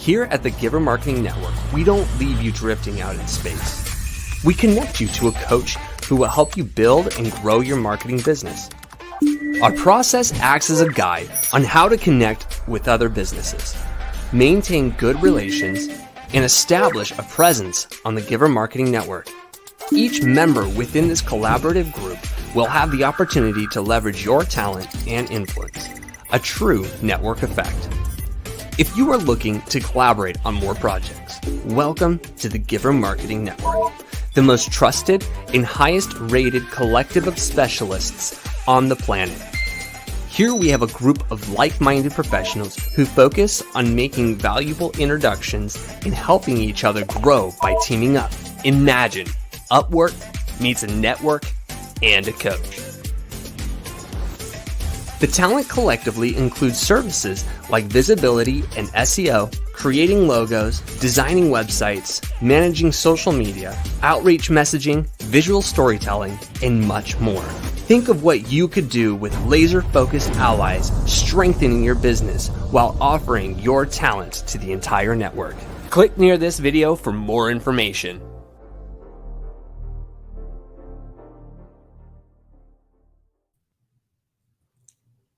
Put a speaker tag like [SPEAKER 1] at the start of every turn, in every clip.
[SPEAKER 1] Here at the Giver Marketing Network, we don't leave you drifting out in space. We connect you to a coach who will help you build and grow your marketing business. Our process acts as a guide on how to connect with other businesses, maintain good relations, and establish a presence on the Giver Marketing Network. Each member within this collaborative group will have the opportunity to leverage your talent and influence, a true network effect. If you are looking to collaborate on more projects, welcome to the Giver Marketing Network, the most trusted and highest rated collective of specialists on the planet. Here we have a group of like-minded professionals who focus on making valuable introductions and helping each other grow by teaming up. Imagine Upwork meets a network and a coach. The talent collectively includes services like visibility and SEO, creating logos, designing websites, managing social media, outreach messaging, visual storytelling, and much more. Think of what you could do with laser-focused allies strengthening your business while offering your talent to the entire network. Click near this video for more information.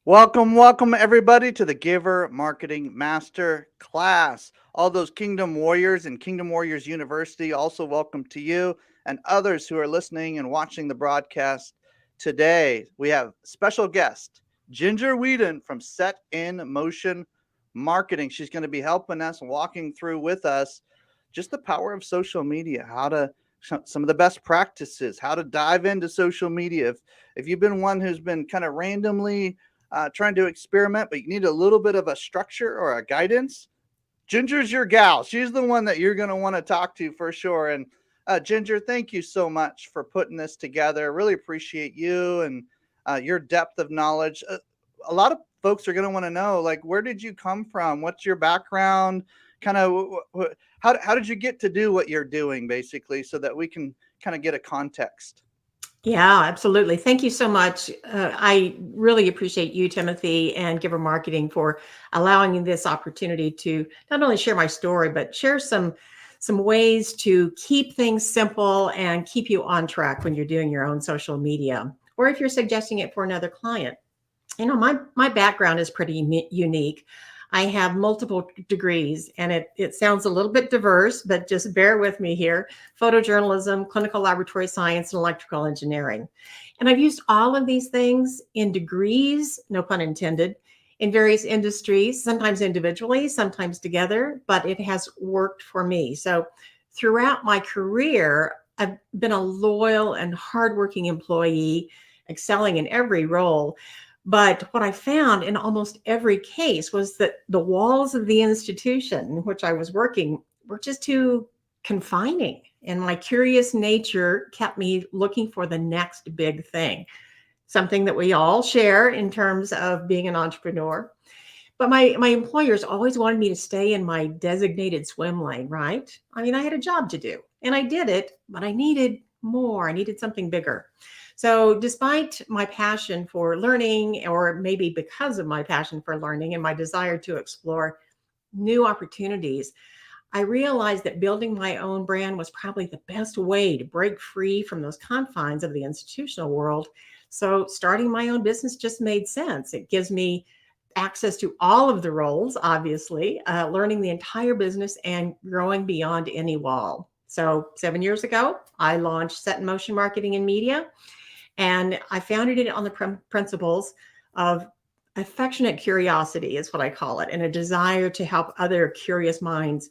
[SPEAKER 2] Welcome everybody to the Giver Marketing Masterclass. All those Kingdom Warriors and Kingdom Warriors University, also welcome to you and others who are listening and watching the broadcast today. We have special guest, Ginger Whedon from Set in Motion Marketing. She's going to be helping us, walking through with us just the power of social media, some of the best practices, how to dive into social media. If you've been one who's been kind of randomly trying to experiment, but you need a little bit of a structure or a guidance, Ginger's your gal. She's the one that you're going to want to talk to for sure. And Ginger, thank you so much for putting this together. Really appreciate you and your depth of knowledge. A lot of folks are going to want to know, like, where did you come from? What's your background? Kind of how did you get to do what you're doing, basically, so that we can kind of get a context.
[SPEAKER 3] Yeah, absolutely. Thank you so much. I really appreciate you, Timothy, and Giver Marketing for allowing me this opportunity to not only share my story, but share some ways to keep things simple and keep you on track when you're doing your own social media, or if you're suggesting it for another client. You know, my background is pretty unique. I have multiple degrees, and it sounds a little bit diverse, but just bear with me here. Photojournalism, clinical laboratory science, and electrical engineering. And I've used all of these things in degrees, no pun intended, in various industries, sometimes individually, sometimes together, but it has worked for me. So throughout my career, I've been a loyal and hardworking employee, excelling in every role. But what I found in almost every case was that the walls of the institution in which I was working were just too confining. And my curious nature kept me looking for the next big thing, something that we all share in terms of being an entrepreneur. But my employers always wanted me to stay in my designated swim lane, right? I mean, I had a job to do and I did it, but I needed more. I needed something bigger. So despite my passion for learning, or maybe because of my passion for learning and my desire to explore new opportunities, I realized that building my own brand was probably the best way to break free from those confines of the institutional world. So starting my own business just made sense. It gives me access to all of the roles, obviously, learning the entire business and growing beyond any wall. So 7 years ago, I launched Set in Motion Marketing and Media. And I founded it on the principles of affectionate curiosity, is what I call it, and a desire to help other curious minds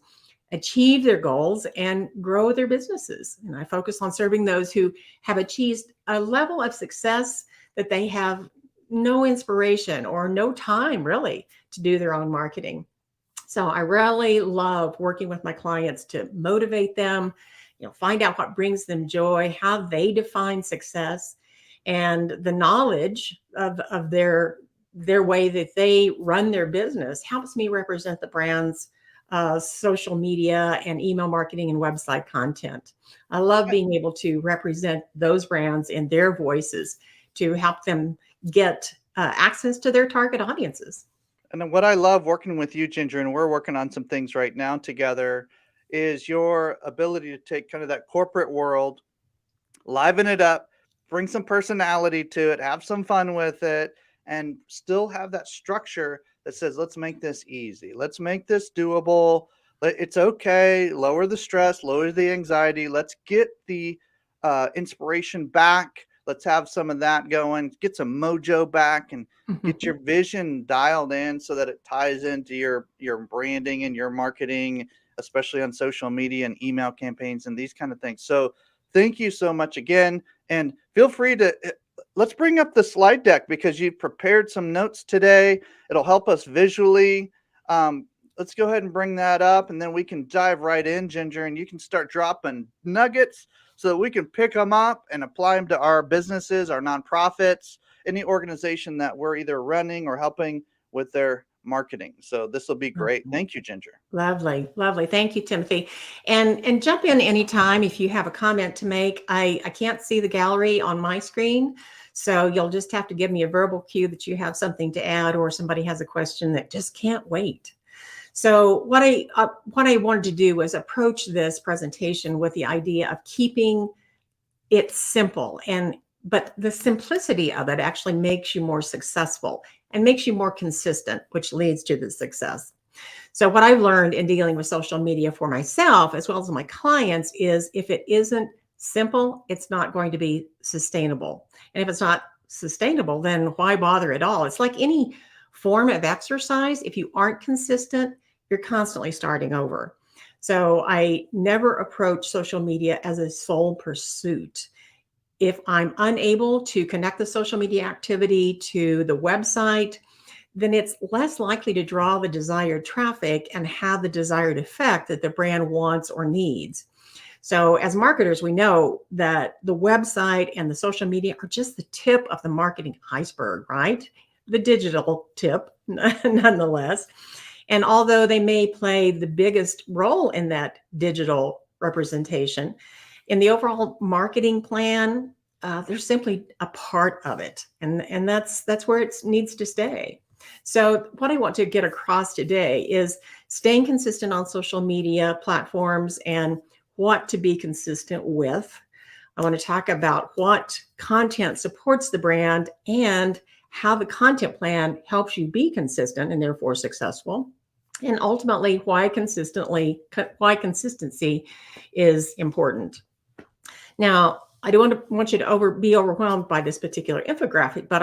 [SPEAKER 3] achieve their goals and grow their businesses. And I focus on serving those who have achieved a level of success that they have no inspiration or no time really to do their own marketing. So I really love working with my clients to motivate them, find out what brings them joy, how they define success, and the knowledge of their way that they run their business helps me represent the brand's social media and email marketing and website content. I love being able to represent those brands in their voices to help them get access to their target audiences.
[SPEAKER 2] And then what I love working with you, Ginger, and we're working on some things right now together, is your ability to take kind of that corporate world, liven it up, bring some personality to it, have some fun with it, and still have that structure that says, let's make this easy. Let's make this doable. It's okay. Lower the stress, lower the anxiety. Let's get the inspiration back. Let's have some of that going, get some mojo back, and get your vision dialed in so that it ties into your branding and your marketing, especially on social media and email campaigns and these kind of things. So thank you so much again. And feel free to let's bring up the slide deck because you've prepared some notes today. It'll help us visually. Let's go ahead and bring that up, and then we can dive right in, Ginger, and you can start dropping nuggets so that we can pick them up and apply them to our businesses, our nonprofits, any organization that we're either running or helping with their marketing. So this will be great. Thank you, Ginger.
[SPEAKER 3] Lovely, lovely. Thank you, Timothy. And jump in anytime if you have a comment to make. I can't see the gallery on my screen, so you'll just have to give me a verbal cue that you have something to add or somebody has a question that just can't wait. So what I wanted to do was approach this presentation with the idea of keeping it simple, but the simplicity of it actually makes you more successful and makes you more consistent, which leads to the success. So what I've learned in dealing with social media for myself, as well as my clients, is if it isn't simple, it's not going to be sustainable. And if it's not sustainable, then why bother at all? It's like any form of exercise. If you aren't consistent, you're constantly starting over. So I never approach social media as a sole pursuit. If I'm unable to connect the social media activity to the website, then it's less likely to draw the desired traffic and have the desired effect that the brand wants or needs. So as marketers, we know that the website and the social media are just the tip of the marketing iceberg, right? The digital tip, nonetheless. And although they may play the biggest role in that digital representation, in the overall marketing plan, they're simply a part of it. And that's where it needs to stay. So what I want to get across today is staying consistent on social media platforms and what to be consistent with. I want to talk about what content supports the brand and how the content plan helps you be consistent and therefore successful. And ultimately, why consistency is important. Now, I don't want you to be overwhelmed by this particular infographic, but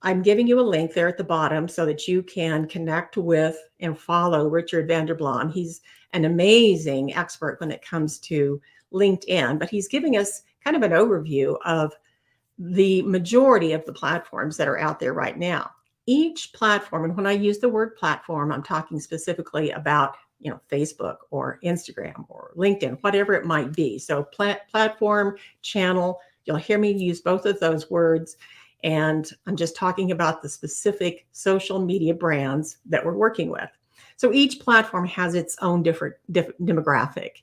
[SPEAKER 3] I'm giving you a link there at the bottom so that you can connect with and follow Richard Vanderblom. He's an amazing expert when it comes to LinkedIn, but he's giving us kind of an overview of the majority of the platforms that are out there right now. Each platform, and when I use the word platform, I'm talking specifically about Facebook or Instagram or LinkedIn, whatever it might be. So platform, channel, you'll hear me use both of those words. And I'm just talking about the specific social media brands that we're working with. So each platform has its own different demographic,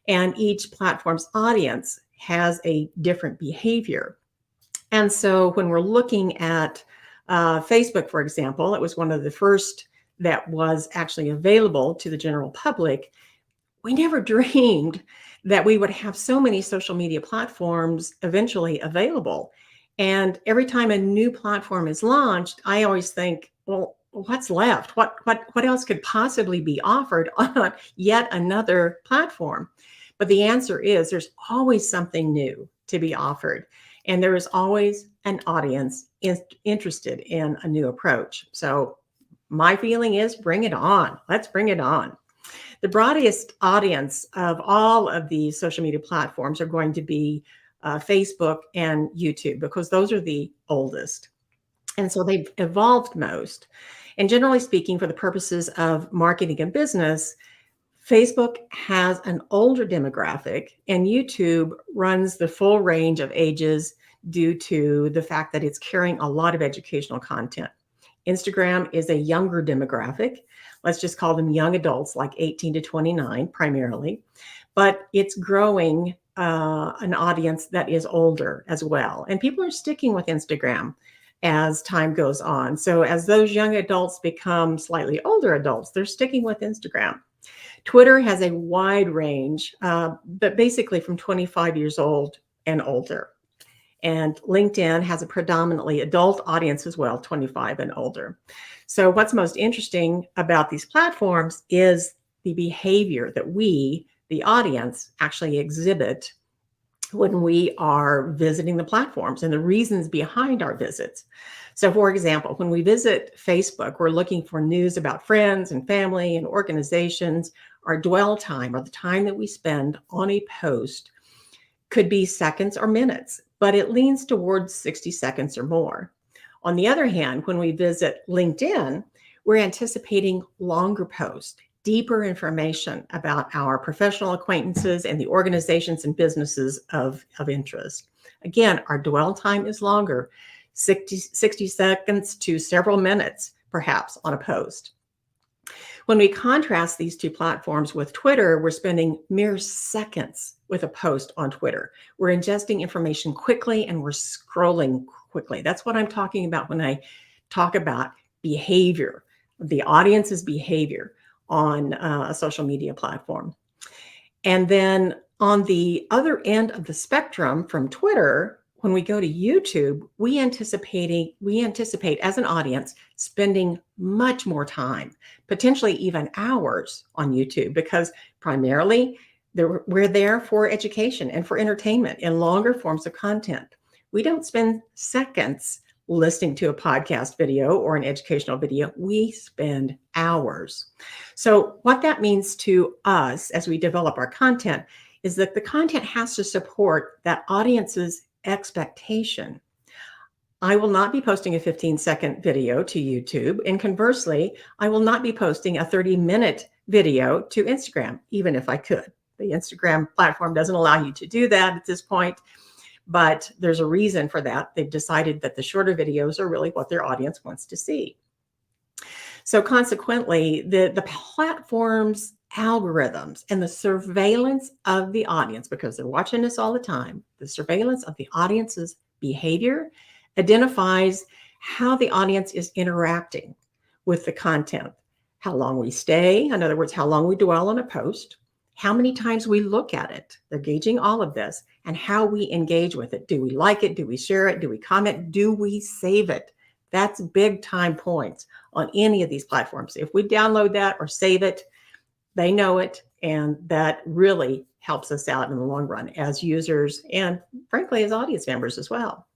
[SPEAKER 3] and each platform's audience has a different behavior. And so when we're looking at Facebook, for example, it was one of the first that was actually available to the general public. We never dreamed that we would have so many social media platforms eventually available. And every time a new platform is launched, I always think, well, what's left? What else could possibly be offered on yet another platform? But the answer is there's always something new to be offered. And there is always an audience interested in a new approach. So my feeling is bring it on. Let's bring it on. The broadest audience of all of these social media platforms are going to be Facebook and YouTube, because those are the oldest. And so they've evolved most. And generally speaking, for the purposes of marketing and business, Facebook has an older demographic, and YouTube runs the full range of ages due to the fact that it's carrying a lot of educational content. Instagram is a younger demographic. Let's just call them young adults, like 18 to 29 primarily, but it's growing an audience that is older as well. And people are sticking with Instagram. as time goes on. So as those young adults become slightly older adults, they're sticking with Instagram. Twitter has a wide range, but basically from 25 years old and older. And LinkedIn has a predominantly adult audience as well, 25 and older. So what's most interesting about these platforms is the behavior that we, the audience, actually exhibit when we are visiting the platforms and the reasons behind our visits. So for example, when we visit Facebook, we're looking for news about friends and family and organizations. Our dwell time, or the time that we spend on a post, could be seconds or minutes, but it leans towards 60 seconds or more. On the other hand, when we visit LinkedIn, we're anticipating longer posts, deeper information about our professional acquaintances and the organizations and businesses of interest. Again, our dwell time is longer, 60 seconds to several minutes, perhaps, on a post. When we contrast these two platforms with Twitter, we're spending mere seconds with a post on Twitter. We're ingesting information quickly and we're scrolling quickly. That's what I'm talking about when I talk about behavior, the audience's behavior on a social media platform. And then on the other end of the spectrum from Twitter, when we go to YouTube, we anticipate as an audience spending much more time, potentially even hours on YouTube, because primarily we're there for education and for entertainment in longer forms of content. We don't spend seconds listening to a podcast video or an educational video. We spend hours. So what that means to us as we develop our content is that the content has to support that audience's expectation. I will not be posting a 15-second video to YouTube, and conversely, I will not be posting a 30-minute video to Instagram, even if I could. The Instagram platform doesn't allow you to do that at this point, but there's a reason for that. They've decided that the shorter videos are really what their audience wants to see. So consequently, the platform's algorithms and the surveillance of the audience, because they're watching us all the time, the surveillance of the audience's behavior identifies how the audience is interacting with the content, how long we stay, in other words, how long we dwell on a post, how many times we look at it. They're gauging all of this, and how we engage with it. Do we like it? Do we share it? Do we comment? Do we save it? That's big time points on any of these platforms. If we download that or save it, they know it, and that really helps us out in the long run as users and frankly as audience members as well.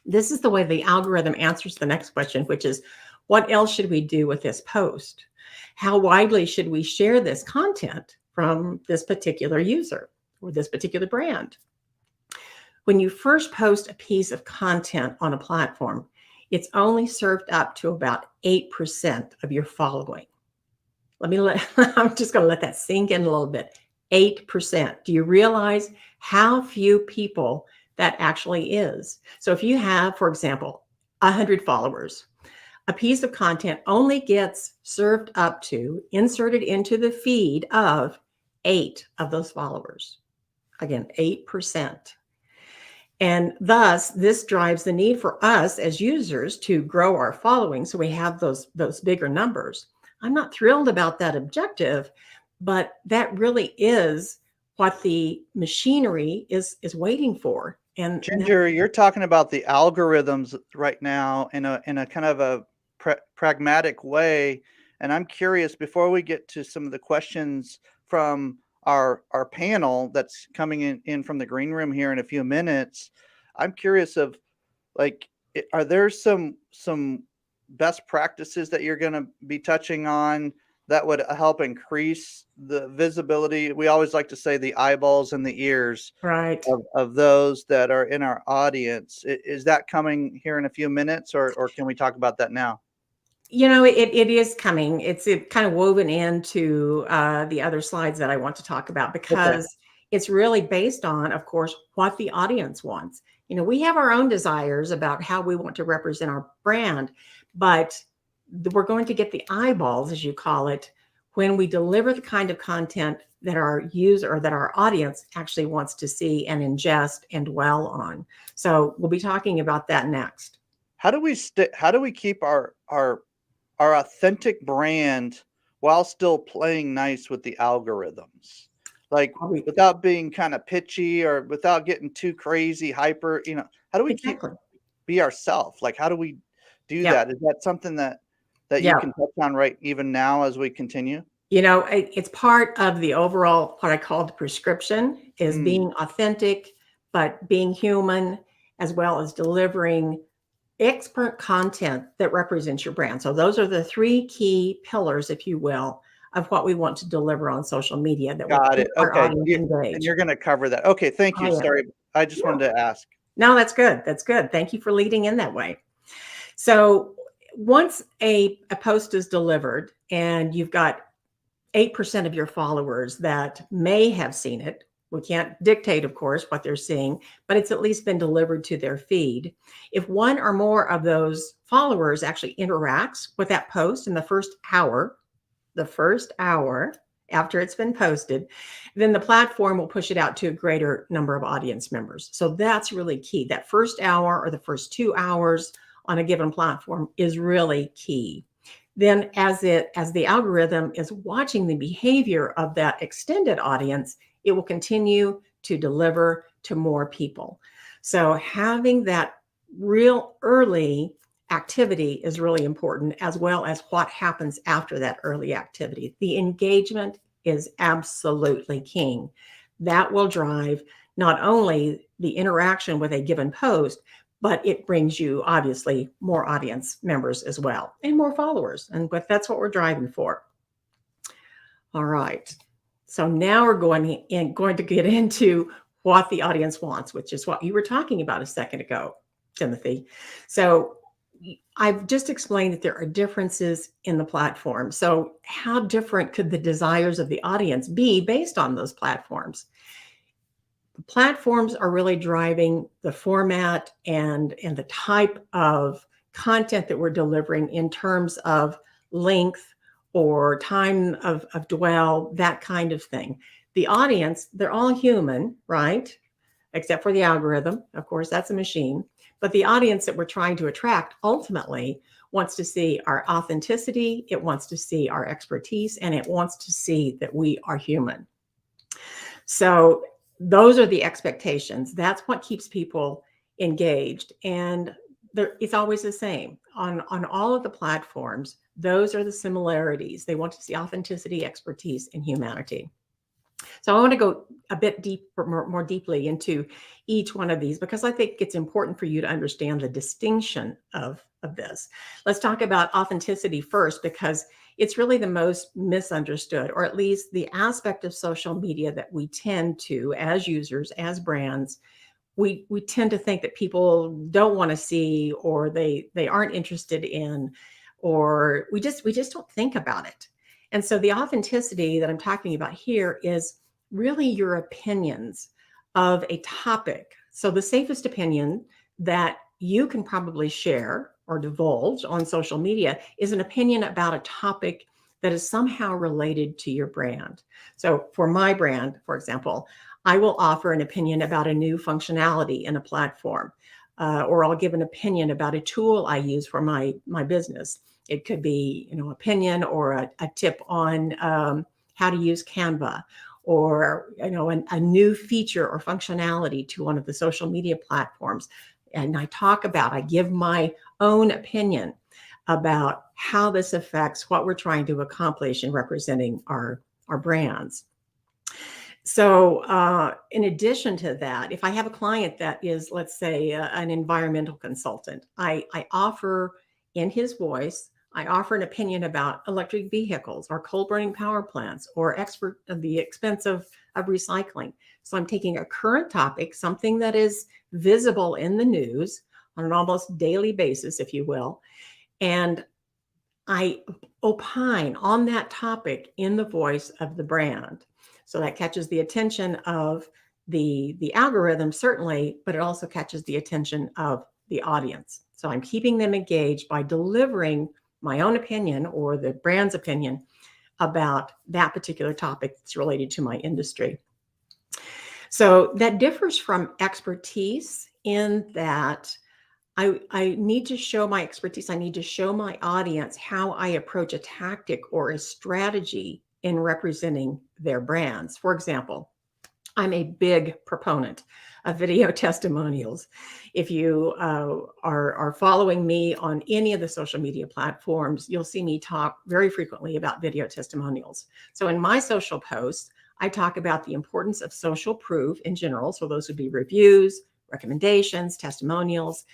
[SPEAKER 3] This is the way the algorithm answers the next question, which is, what else should we do with this post? How widely should we share this content from this particular user or this particular brand? When you first post a piece of content on a platform, it's only served up to about 8% of your following. I'm just going to let that sink in a little bit. 8%. Do you realize how few people that actually is? So if you have, for example, 100 followers, a piece of content only gets served up to, inserted into the feed of 8 of those followers. Again, 8%. And thus, this drives the need for us as users to grow our following so we have those bigger numbers. I'm not thrilled about that objective, but that really is what the machinery is waiting for. And
[SPEAKER 2] Ginger, you're talking about the algorithms right now in a kind of a pragmatic way. And I'm curious, before we get to some of the questions from our panel that's coming in from the green room here in a few minutes, I'm curious of, like, are there some best practices that you're going to be touching on that would help increase the visibility? We always like to say the eyeballs and the ears
[SPEAKER 3] right.
[SPEAKER 2] of those that are in our audience. Is that coming here in a few minutes, or can we talk about that now?
[SPEAKER 3] You know, it is coming. It's kind of woven into the other slides that I want to talk about, because it's really based on, of course, what the audience wants. You know, we have our own desires about how we want to represent our brand, but we're going to get the eyeballs, as you call it, when we deliver the kind of content that our user or that our audience actually wants to see and ingest and dwell on. So we'll be talking about that next.
[SPEAKER 2] how do we keep our authentic brand while still playing nice with the algorithms? Like,
[SPEAKER 3] Probably-
[SPEAKER 2] without being kind of pitchy or without getting too crazy, hyper, how do we
[SPEAKER 3] Exactly.
[SPEAKER 2] be ourselves? Like, how do we do
[SPEAKER 3] Yeah.
[SPEAKER 2] that? Is that something that you
[SPEAKER 3] Yeah.
[SPEAKER 2] can touch on right even now as we continue?
[SPEAKER 3] It's part of the overall, what I call the prescription, is
[SPEAKER 2] Mm,
[SPEAKER 3] being authentic, but being human, as well as delivering expert content that represents your brand. So those are the three key pillars, if you will, of what we want to deliver on social media that will
[SPEAKER 2] got
[SPEAKER 3] keep
[SPEAKER 2] it.
[SPEAKER 3] our
[SPEAKER 2] Okay.
[SPEAKER 3] audience
[SPEAKER 2] And
[SPEAKER 3] engaged.
[SPEAKER 2] you're going to cover that. Okay. Thank
[SPEAKER 3] I
[SPEAKER 2] you.
[SPEAKER 3] am.
[SPEAKER 2] Sorry. I just
[SPEAKER 3] Yeah.
[SPEAKER 2] wanted to ask.
[SPEAKER 3] No, that's good. That's good. Thank you for leading in that way. So once a post is delivered and you've got 8% of your followers that may have seen it. We can't dictate, of course, what they're seeing, but it's at least been delivered to their feed. If one or more of those followers actually interacts with that post in the first hour after it's been posted, then the platform will push it out to a greater number of audience members. So that's really key. That first hour or the first 2 hours on a given platform is really key. Then as the algorithm is watching the behavior of that extended audience, it will continue to deliver to more people. So having that real early activity is really important, as well as what happens after that early activity. The engagement is absolutely king. That will drive not only the interaction with a given post, but it brings you obviously more audience members as well and more followers. But that's what we're driving for. All right. So now we're going to get into what the audience wants, which is what you were talking about a second ago, Timothy. So I've just explained that there are differences in the platform. So how different could the desires of the audience be based on those platforms? Platforms are really driving the format and the type of content that we're delivering in terms of length or time of dwell, that kind of thing. The audience, they're all human, right? Except for the algorithm. Of course, that's a machine. But the audience that we're trying to attract ultimately wants to see our authenticity, it wants to see our expertise, and it wants to see that we are human. So those are the expectations. That's what keeps people engaged. And it's always the same on all of the platforms. Those are the similarities. They want to see authenticity, expertise, and humanity. So I want to go a bit deeper, more deeply into each one of these, because I think it's important for you to understand the distinction of this. Let's talk about authenticity first, because it's really the most misunderstood, or at least the aspect of social media that we tend to, as users, as brands, we tend to think that people don't want to see, or they aren't interested in, or we just don't think about it. And so the authenticity that I'm talking about here is really your opinions of a topic. So the safest opinion that you can probably share or divulge on social media is an opinion about a topic that is somehow related to your brand. So for my brand, for example, I will offer an opinion about a new functionality in a platform, or I'll give an opinion about a tool I use for my business. It could be, opinion or a tip on how to use Canva, or a new feature or functionality to one of the social media platforms. And I give my own opinion about how this affects what we're trying to accomplish in representing our brands. So in addition to that, if I have a client that is, let's say, an environmental consultant, I offer in his voice, I offer an opinion about electric vehicles or coal burning power plants, or expert of the expense of recycling. So I'm taking a current topic, something that is visible in the news on an almost daily basis, if you will, and I opine on that topic in the voice of the brand. So that catches the attention of the algorithm, certainly, but it also catches the attention of the audience. So I'm keeping them engaged by delivering my own opinion or the brand's opinion about that particular topic that's related to my industry. So that differs from expertise in that I need to show my expertise. I need to show my audience how I approach a tactic or a strategy in representing their brands. For example, I'm a big proponent of video testimonials. If you are following me on any of the social media platforms, you'll see me talk very frequently about video testimonials. So in my social posts, I talk about the importance of social proof in general. So those would be reviews, recommendations, testimonials.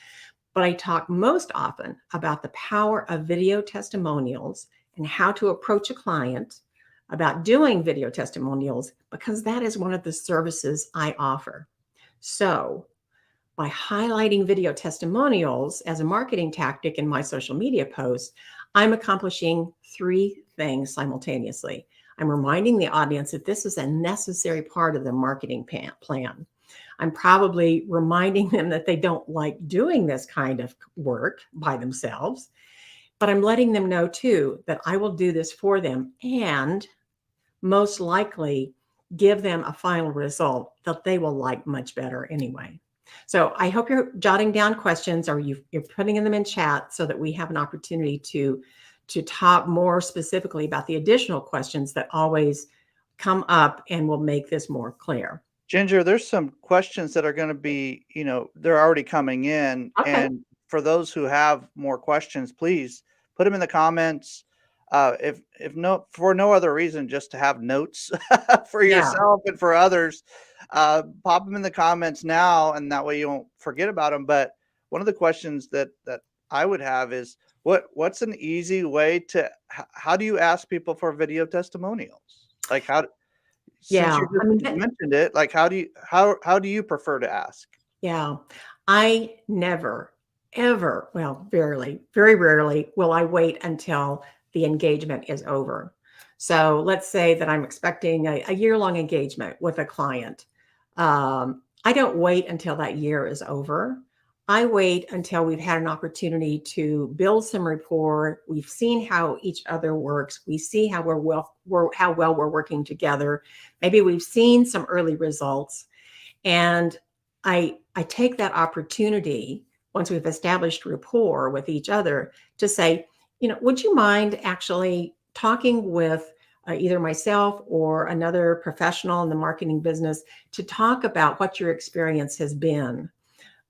[SPEAKER 3] But I talk most often about the power of video testimonials and how to approach a client about doing video testimonials, because that is one of the services I offer. So, by highlighting video testimonials as a marketing tactic in my social media posts, I'm accomplishing three things simultaneously. I'm reminding the audience that this is a necessary part of the marketing plan. I'm probably reminding them that they don't like doing this kind of work by themselves, but I'm letting them know too that I will do this for them and most likely give them a final result that they will like much better anyway. So I hope you're jotting down questions, or you're putting them in chat so that we have an opportunity to talk more specifically about the additional questions that always come up and will make this more clear.
[SPEAKER 2] Ginger, there's some questions that are going to be, they're already coming in.
[SPEAKER 3] Okay.
[SPEAKER 2] And for those who have more questions, please put them in the comments. If no, for no other reason, just to have notes for
[SPEAKER 3] Yeah.
[SPEAKER 2] yourself and for others, pop them in the comments now, and that way you won't forget about them. But one of the questions that I would have is, what's an easy way to, how do you ask people for video testimonials? Like since
[SPEAKER 3] Yeah.
[SPEAKER 2] you just
[SPEAKER 3] I mean,
[SPEAKER 2] mentioned it, like how do you prefer to ask?
[SPEAKER 3] yeah. I never, ever, well, very rarely will I wait until the engagement is over. So let's say that I'm expecting a year-long engagement with a client. I don't wait until that year is over. I wait until we've had an opportunity to build some rapport. We've seen how each other works. We see how how well we're working together. Maybe we've seen some early results, and I take that opportunity once we've established rapport with each other to say, would you mind actually talking with either myself or another professional in the marketing business to talk about what your experience has been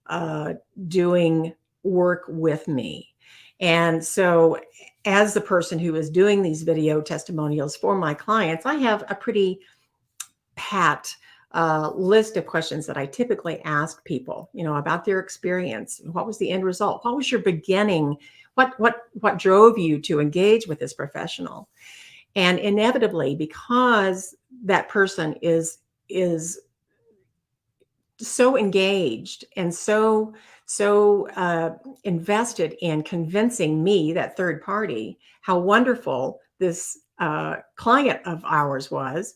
[SPEAKER 3] uh, doing work with me? And so, as the person who is doing these video testimonials for my clients, I have a pretty pat list of questions that I typically ask people, about their experience. What was the end result? What was your beginning? What drove you to engage with this professional? And inevitably, because that person is so engaged and so invested in convincing me, that third party, how wonderful this client of ours was,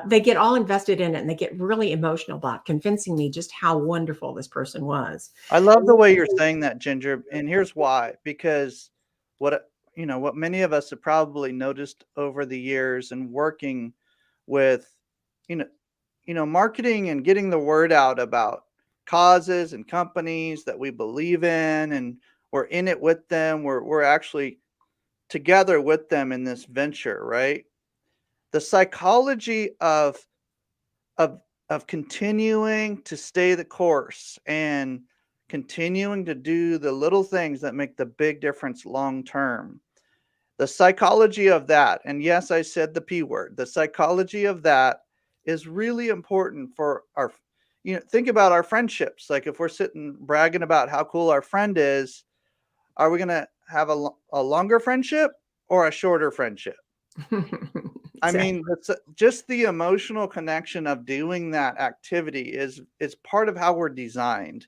[SPEAKER 3] they get all invested in it and they get really emotional about convincing me just how wonderful this person was.
[SPEAKER 2] I love the way you're saying that, Ginger, and here's why. Because what many of us have probably noticed over the years and working with, you know, marketing and getting the word out about causes and companies that we believe in, and we're in it with them. We're actually together with them in this venture, right? The psychology of continuing to stay the course and continuing to do the little things that make the big difference long term. The psychology of that, and yes, I said the P word, the psychology of that is really important for our, think about our friendships. Like if we're sitting bragging about how cool our friend is, are we going to have a longer friendship or a shorter friendship? I mean,
[SPEAKER 3] Exactly.
[SPEAKER 2] just the emotional connection of doing that activity is part of how we're designed.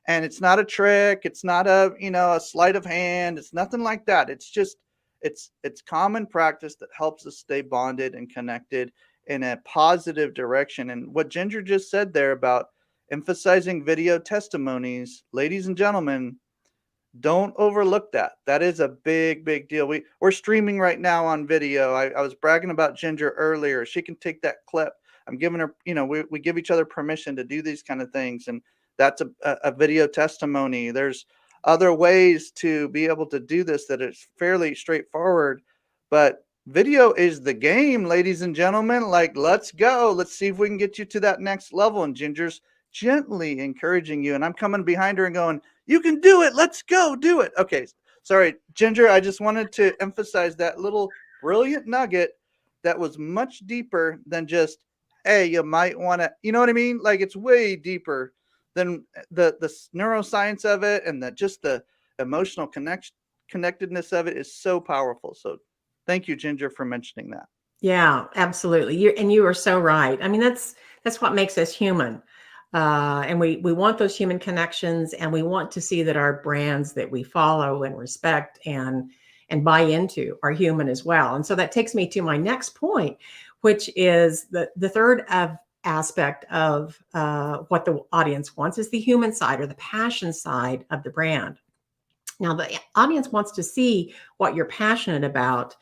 [SPEAKER 2] And it's not a trick, it's not a sleight of hand, it's nothing like that. It's just it's common practice that helps us stay bonded and connected in a positive direction. And what Ginger just said there about emphasizing video testimonies, ladies and gentlemen, don't overlook that. That is a big, big deal. We're streaming right now on video. I was bragging about Ginger earlier. She can take that clip. I'm giving her, we give each other permission to do these kind of things. And That's a video testimony. There's other ways to be able to do this that is fairly straightforward, but video is the game, ladies and gentlemen. Like, let's go. Let's see if we can get you to that next level. And Ginger's gently encouraging you. And I'm coming behind her and going, you can do it. Let's go do it. Okay. Sorry, Ginger. I just wanted to emphasize that little brilliant nugget that was much deeper than just, hey, you might want to, you know what I mean? Like, it's way deeper than the neuroscience of it, and just the emotional connectedness of it is so powerful. So thank you, Ginger, for mentioning that.
[SPEAKER 3] Yeah, absolutely. You are so right. I mean, that's what makes us human. And we want those human connections, and we want to see that our brands that we follow and respect and buy into are human as well. And so that takes me to my next point, which is the third aspect of what the audience wants is the human side, or the passion side of the brand. Now, the audience wants to see what you're passionate about,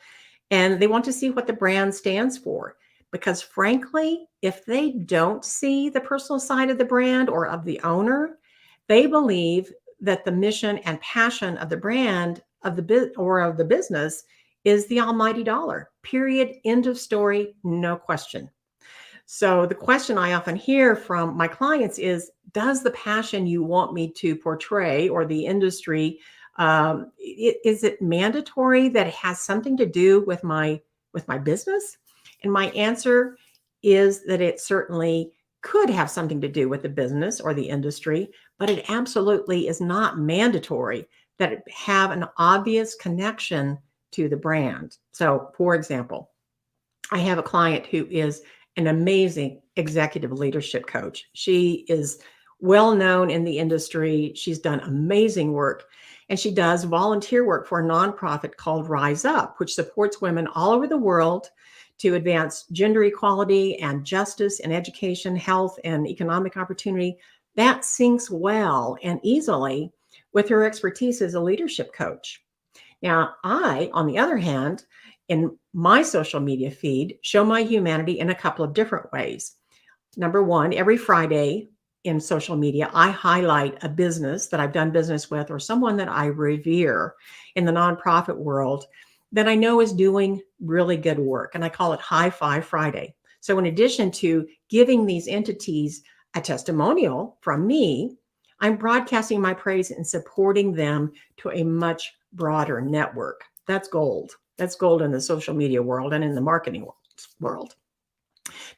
[SPEAKER 3] and they want to see what the brand stands for. Because frankly, if they don't see the personal side of the brand or of the owner, they believe that the mission and passion of the brand of the business is the almighty dollar. Period. End of story. No question. So the question I often hear from my clients is, does the passion you want me to portray, or the industry, is it mandatory that it has something to do with my business? And my answer is that it certainly could have something to do with the business or the industry, but it absolutely is not mandatory that it have an obvious connection to the brand. So, for example, I have a client who is an amazing executive leadership coach. She is well known in the industry. She's done amazing work, and she does volunteer work for a nonprofit called Rise Up, which supports women all over the world to advance gender equality and justice in education, health, and economic opportunity. That syncs well and easily with her expertise as a leadership coach. Now, I, on the other hand, in my social media feed, show my humanity in a couple of different ways. Number one, every Friday in social media, I highlight a business that I've done business with, or someone that I revere in the nonprofit world that I know is doing really good work. And I call it High Five Friday. So in addition to giving these entities a testimonial from me, I'm broadcasting my praise and supporting them to a much broader network. That's gold. That's gold in the social media world and in the marketing world.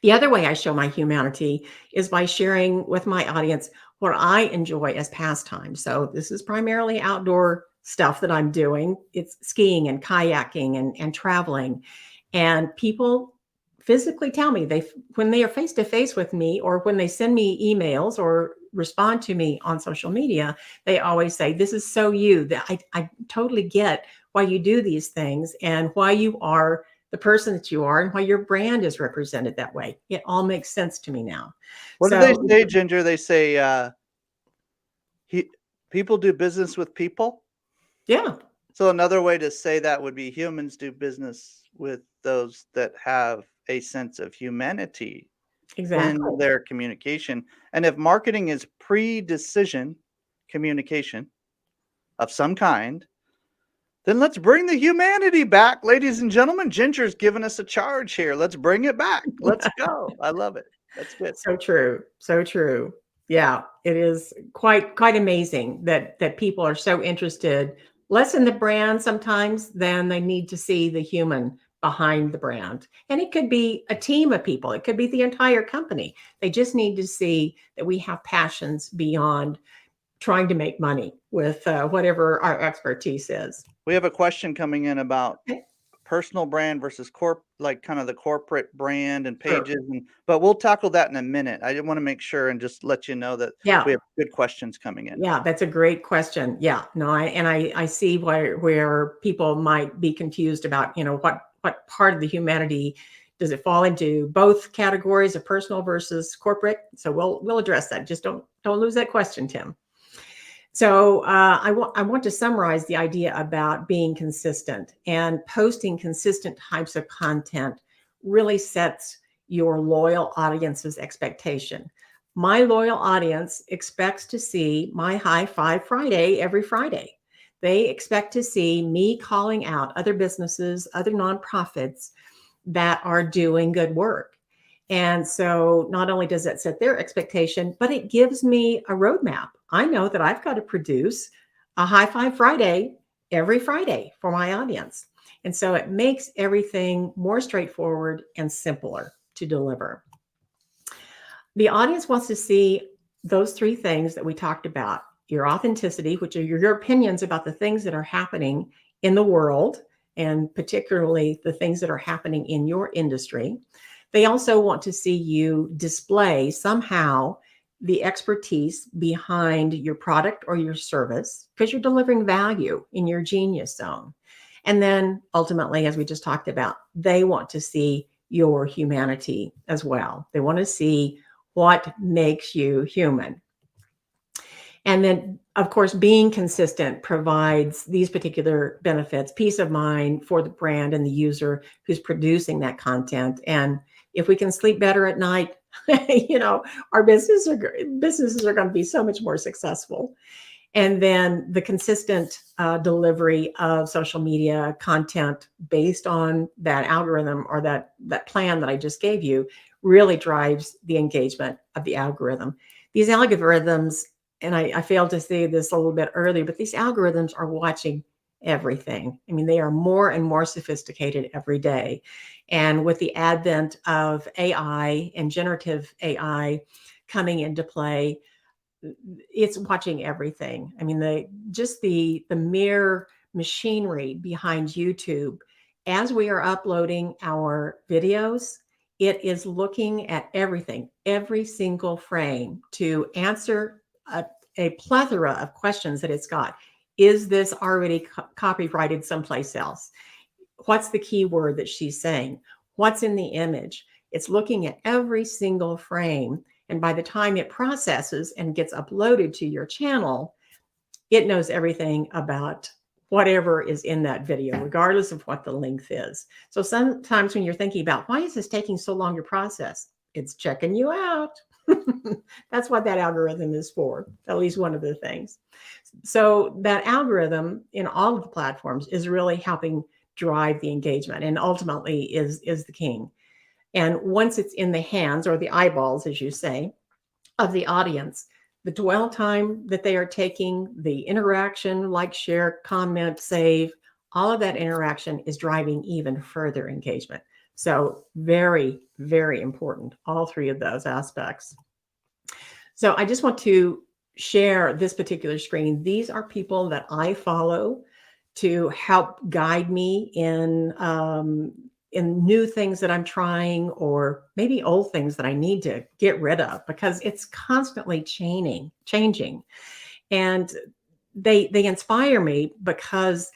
[SPEAKER 3] The other way I show my humanity is by sharing with my audience what I enjoy as pastime. So this is primarily outdoor stuff that I'm doing. It's skiing and kayaking and traveling. And people physically tell me, when they are face to face with me, or when they send me emails or respond to me on social media, they always say, this is so you, that I totally get why you do these things and why you are the person that you are and why your brand is represented that way. It all makes sense to me now.
[SPEAKER 2] What do they say, Ginger? They say people do business with people.
[SPEAKER 3] Yeah.
[SPEAKER 2] So another way to say that would be humans do business with those that have a sense of humanity
[SPEAKER 3] Exactly.
[SPEAKER 2] in their communication. And if marketing is pre-decision communication of some kind, then let's bring the humanity back, ladies and gentlemen. Ginger's giving us a charge here. Let's bring it back. Let's go. I love it. That's good.
[SPEAKER 3] So true. So true. Yeah, it is quite amazing that people are so interested less in the brand sometimes than they need to see the human behind the brand. And it could be a team of people. It could be the entire company. They just need to see that we have passions beyond trying to make money with whatever our expertise is.
[SPEAKER 2] We have a question coming in about
[SPEAKER 3] Okay.
[SPEAKER 2] personal brand versus like kind of the corporate brand and
[SPEAKER 3] Sure.
[SPEAKER 2] pages, but we'll tackle that in a minute. I didn't want to make sure and just let you know that
[SPEAKER 3] Yeah.
[SPEAKER 2] we have good questions coming in.
[SPEAKER 3] Yeah, that's a great question. Yeah, no, I see where people might be confused about, what part of the humanity does it fall into, both categories of personal versus corporate. So we'll address that. Just don't lose that question, Tim. So I want to summarize the idea about being consistent, and posting consistent types of content really sets your loyal audience's expectation. My loyal audience expects to see my High Five Friday every Friday. They expect to see me calling out other businesses, other nonprofits that are doing good work. And so not only does that set their expectation, but it gives me a roadmap. I know that I've got to produce a High Five Friday every Friday for my audience. And so it makes everything more straightforward and simpler to deliver. The audience wants to see those three things that we talked about: your authenticity, which are your opinions about the things that are happening in the world, and particularly the things that are happening in your industry. They also want to see you display somehow the expertise behind your product or your service, because you're delivering value in your genius zone. And then ultimately, as we just talked about, they want to see your humanity as well. They want to see what makes you human. And then, of course, being consistent provides these particular benefits: peace of mind for the brand and the user who's producing that content. And if we can sleep better at night, our businesses are going to be so much more successful. And then the consistent delivery of social media content based on that algorithm, or that plan that I just gave you, really drives the engagement of the algorithm. These algorithms, and I failed to say this a little bit earlier, but these algorithms are watching everything. I mean, they are more and more sophisticated every day. And with the advent of AI and generative AI coming into play, it's watching everything. I mean, the mere machinery behind YouTube, as we are uploading our videos, it is looking at everything, every single frame, to answer a plethora of questions that it's got. Is this already copyrighted someplace else? What's the keyword that she's saying? What's in the image? It's looking at every single frame. And by the time it processes and gets uploaded to your channel, it knows everything about whatever is in that video, regardless of what the length is. So sometimes when you're thinking about, why is this taking so long to process? It's checking you out. That's what that algorithm is for, at least one of the things. So that algorithm in all of the platforms is really helping drive the engagement, and ultimately is the king. And once it's in the hands, or the eyeballs, as you say, of the audience, the dwell time that they are taking, the interaction, like, share, comment, save, all of that interaction is driving even further engagement. So very, very important, all three of those aspects. So I just want to share this particular screen. These are people that I follow to help guide me in new things that I'm trying, or maybe old things that I need to get rid of, because it's constantly changing. And they inspire me because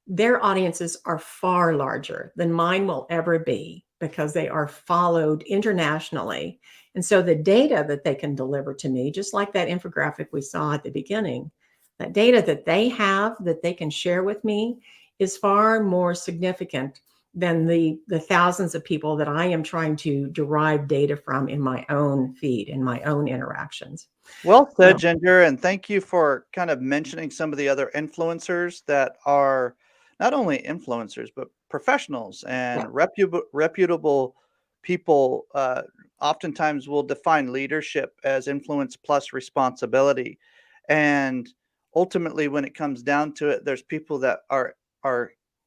[SPEAKER 3] their audiences are far larger than mine will ever be, because they are followed internationally. And so the data that they can deliver to me, just like that infographic we saw at the beginning, that data that they have that they can share with me is far more significant than the thousands of people that I am trying to derive data from in my own feed, in my own interactions.
[SPEAKER 2] Well said,
[SPEAKER 3] So,
[SPEAKER 2] Ginger, and thank you for kind of mentioning some of the other influencers that are not only influencers, but professionals
[SPEAKER 3] yeah.
[SPEAKER 2] and reputable people. Oftentimes will define leadership as influence plus responsibility. And ultimately, when it comes down to it, there's people that are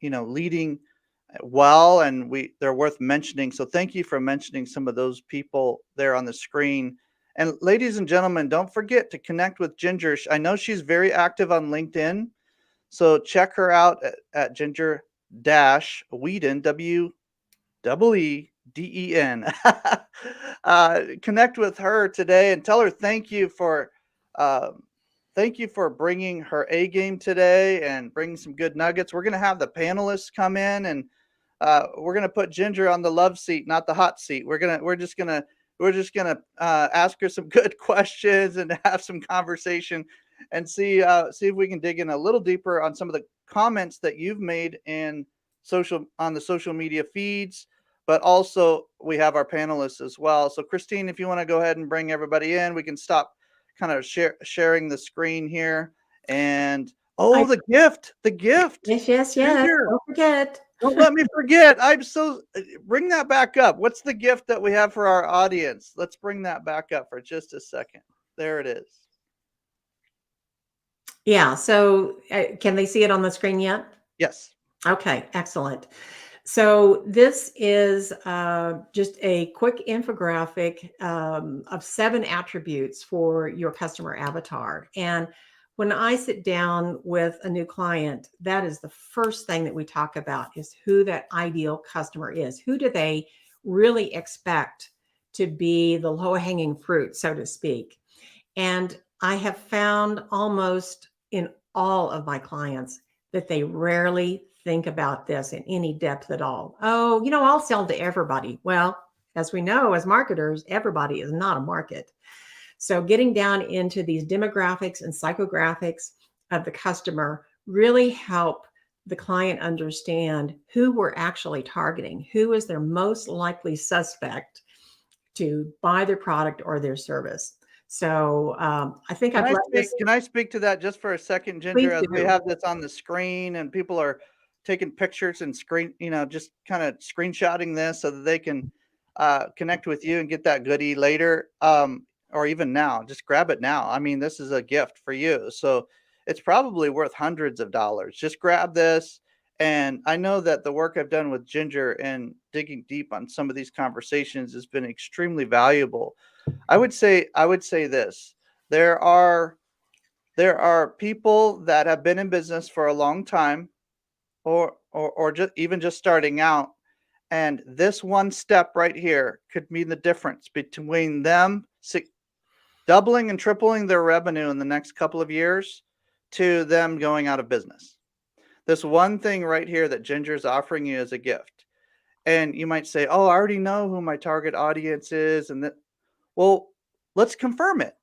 [SPEAKER 2] leading well, and they're worth mentioning. So thank you for mentioning some of those people there on the screen. And ladies and gentlemen, don't forget to connect with Ginger. I know she's very active on LinkedIn, so check her out at Ginger Whedon, WEEDEN. Connect with her today and tell her uh, thank you for bringing her A game today and bringing some good nuggets. We're going to have the panelists come in, and we're going to put Ginger on the love seat, not the hot seat. We're just gonna ask her some good questions and have some conversation, and see if we can dig in a little deeper on some of the comments that you've made on the social media feeds, but also we have our panelists as well. So Christine, if you want to go ahead and bring everybody in, we can stop kind of sharing the screen here. And
[SPEAKER 3] I,
[SPEAKER 2] the gift.
[SPEAKER 3] yes.
[SPEAKER 2] Ginger,
[SPEAKER 3] Don't forget.
[SPEAKER 2] don't let me forget. Bring that back up. What's the gift that we have for our audience? Let's bring that back up for just a second. There it is.
[SPEAKER 3] Yeah. So can they see it on the screen yet?
[SPEAKER 2] Yes.
[SPEAKER 3] Okay, excellent. So this is just a quick infographic of 7 attributes for your customer avatar. And when I sit down with a new client, that is the first thing that we talk about is who that ideal customer is. Who do they really expect to be the low-hanging fruit, so to speak? And I have found almost in all of my clients that they rarely think about this in any depth at all. Oh, I'll sell to everybody. Well, as we know, as marketers, everybody is not a market. So getting down into these demographics and psychographics of the customer really help the client understand who we're actually targeting, who is their most likely suspect to buy their product or their service. So I think I've let this.
[SPEAKER 2] Can I speak to that just for a second, Ginger?
[SPEAKER 3] Please
[SPEAKER 2] As we
[SPEAKER 3] do.
[SPEAKER 2] have this on the screen and people are taking pictures and just kind of screenshotting this so that they can connect with you and get that goodie later, or even now. Just grab it now. I mean, this is a gift for you. So it's probably worth hundreds of dollars. Just grab this. And I know that the work I've done with Ginger and digging deep on some of these conversations has been extremely valuable. I would say this. There are people that have been in business for a long time or just starting out, and this one step right here could mean the difference between them doubling and tripling their revenue in the next couple of years to them going out of business. This one thing right here that Ginger's offering you as a gift. And you might say, "Oh, I already know who my target audience is," and that. Well, let's confirm it.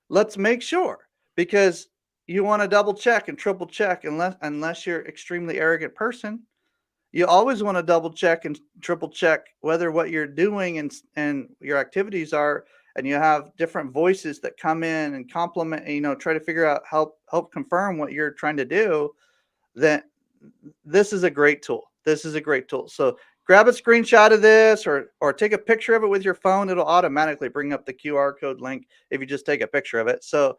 [SPEAKER 2] Let's make sure, because you want to double check and triple check unless you're an extremely arrogant person. You always want to double check and triple check whether what you're doing and your activities are, and you have different voices that come in and compliment, try to figure out, help confirm what you're trying to do. Then this is a great tool. So grab a screenshot of this or take a picture of it with your phone. It'll automatically bring up the QR code link if you just take a picture of it. So